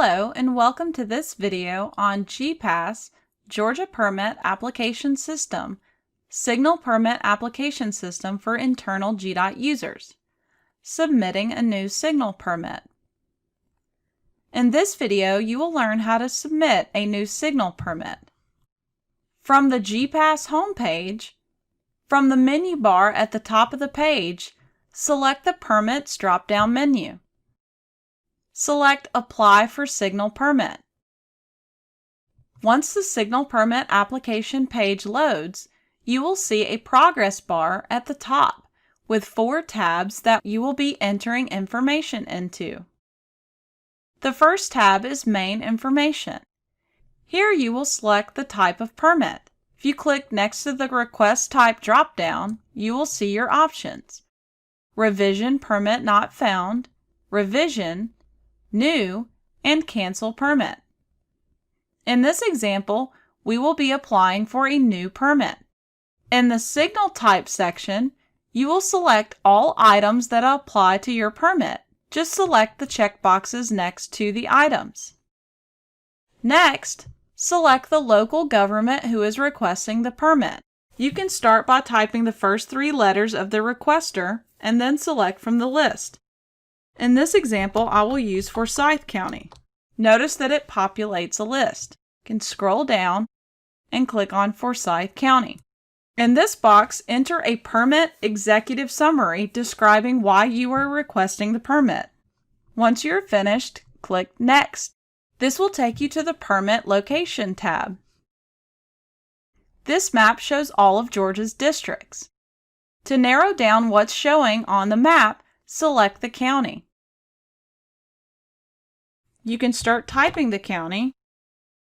Hello and welcome to this video on GPAS, Georgia Permit Application System, Signal Permit Application System for internal GDOT users, submitting a new signal permit. In this video, you will learn how to submit a new signal permit. From the GPAS homepage, from the menu bar at the top of the page, select the Permits drop-down menu. Select Apply for Signal Permit. Once the Signal Permit application page loads, you will see a progress bar at the top with 4 tabs that you will be entering information into. The first tab is Main Information. Here you will select the type of permit. If you click next to the Request Type drop-down, you will see your options: Revision Permit Not Found, Revision, New, and Cancel Permit. In this example, we will be applying for a new permit. In the Signal Type section, you will select all items that apply to your permit. Just select the checkboxes next to the items. Next, select the local government who is requesting the permit. You can start by typing the first 3 letters of the requester and then select from the list. In this example, I will use Forsyth County. Notice that it populates a list. You can scroll down and click on Forsyth County. In this box, enter a permit executive summary describing why you are requesting the permit. Once you're finished, click Next. This will take you to the Permit Location tab. This map shows all of Georgia's districts. To narrow down what's showing on the map, select the county. You can start typing the county,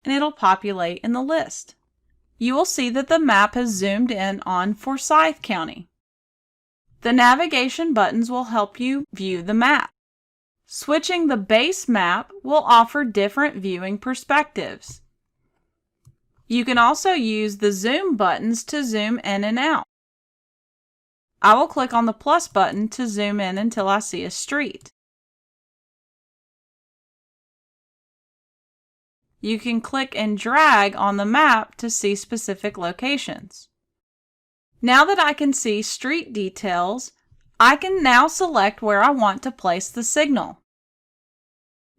and it'll populate in the list. You will see that the map has zoomed in on Forsyth County. The navigation buttons will help you view the map. Switching the base map will offer different viewing perspectives. You can also use the zoom buttons to zoom in and out. I will click on the plus button to zoom in until I see a street. You can click and drag on the map to see specific locations. Now that I can see street details, I can now select where I want to place the signal.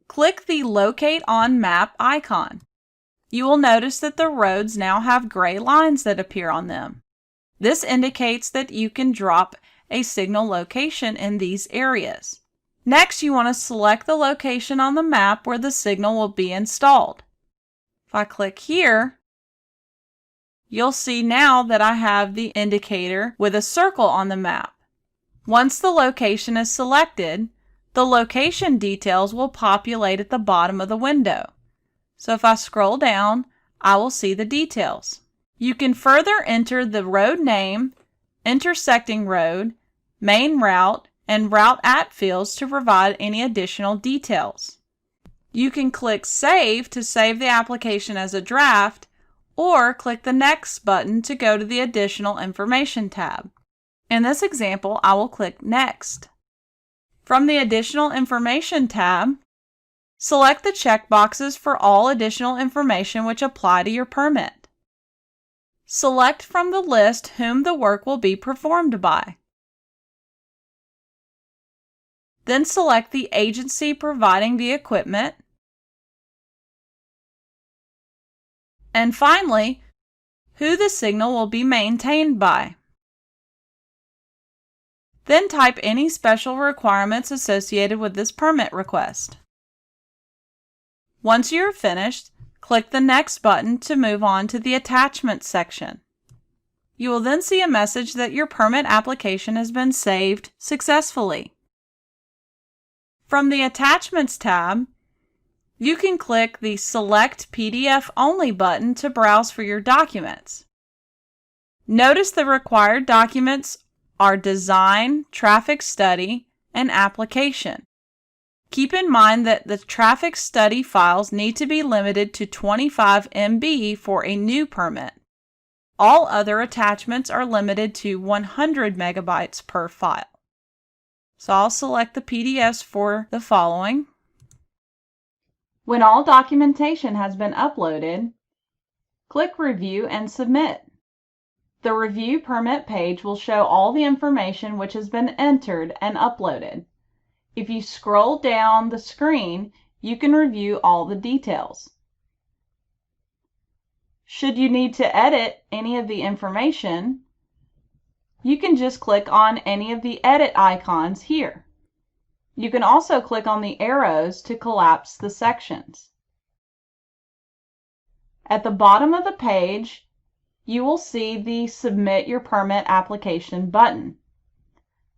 Click the Locate on Map icon. You will notice that the roads now have gray lines that appear on them. This indicates that you can drop a signal location in these areas. Next, you want to select the location on the map where the signal will be installed. If I click here, you'll see now that I have the indicator with a circle on the map. Once the location is selected, the location details will populate at the bottom of the window. So if I scroll down, I will see the details. You can further enter the road name, intersecting road, main route, and route at fields to provide any additional details. You can click Save to save the application as a draft, or click the Next button to go to the Additional Information tab. In this example, I will click Next. From the Additional Information tab, select the checkboxes for all additional information which apply to your permit. Select from the list whom the work will be performed by. Then select the agency providing the equipment. And finally, who the signal will be maintained by. Then type any special requirements associated with this permit request. Once you are finished, click the Next button to move on to the Attachments section. You will then see a message that your permit application has been saved successfully. From the Attachments tab, you can click the Select PDF Only button to browse for your documents. Notice the required documents are Design, Traffic Study, and Application. Keep in mind that the traffic study files need to be limited to 25 MB for a new permit. All other attachments are limited to 100 megabytes per file. So I'll select the PDFs for the following. When all documentation has been uploaded, click Review and Submit. The Review Permit page will show all the information which has been entered and uploaded. If you scroll down the screen, you can review all the details. Should you need to edit any of the information, you can just click on any of the edit icons here. You can also click on the arrows to collapse the sections. At the bottom of the page, you will see the Submit Your Permit Application button.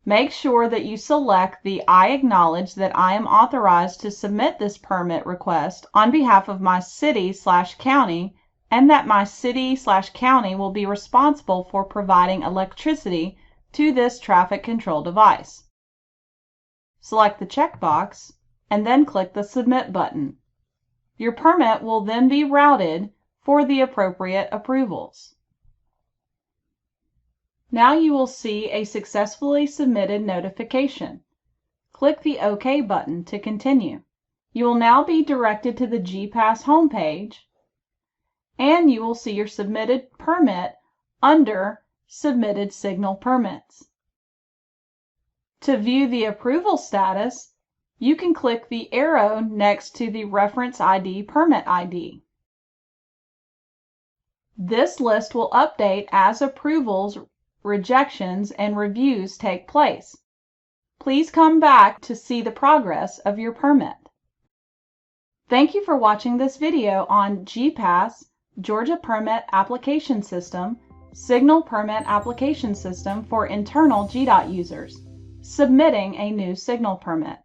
Make sure that you select the I acknowledge that I am authorized to submit this permit request on behalf of my city/county and that my city/county will be responsible for providing electricity to this traffic control device. Select the checkbox and then click the Submit button. Your permit will then be routed for the appropriate approvals. Now you will see a successfully submitted notification. Click the OK button to continue. You will now be directed to the GPAS homepage, and you will see your submitted permit under Submitted Signal Permits. To view the approval status, you can click the arrow next to the Reference ID Permit ID. This list will update as approvals, rejections, and reviews take place. Please come back to see the progress of your permit. Thank you for watching this video on GPAS, Georgia Permit Application System, Signal Permit Application System for internal GDOT users, submitting a new signal permit.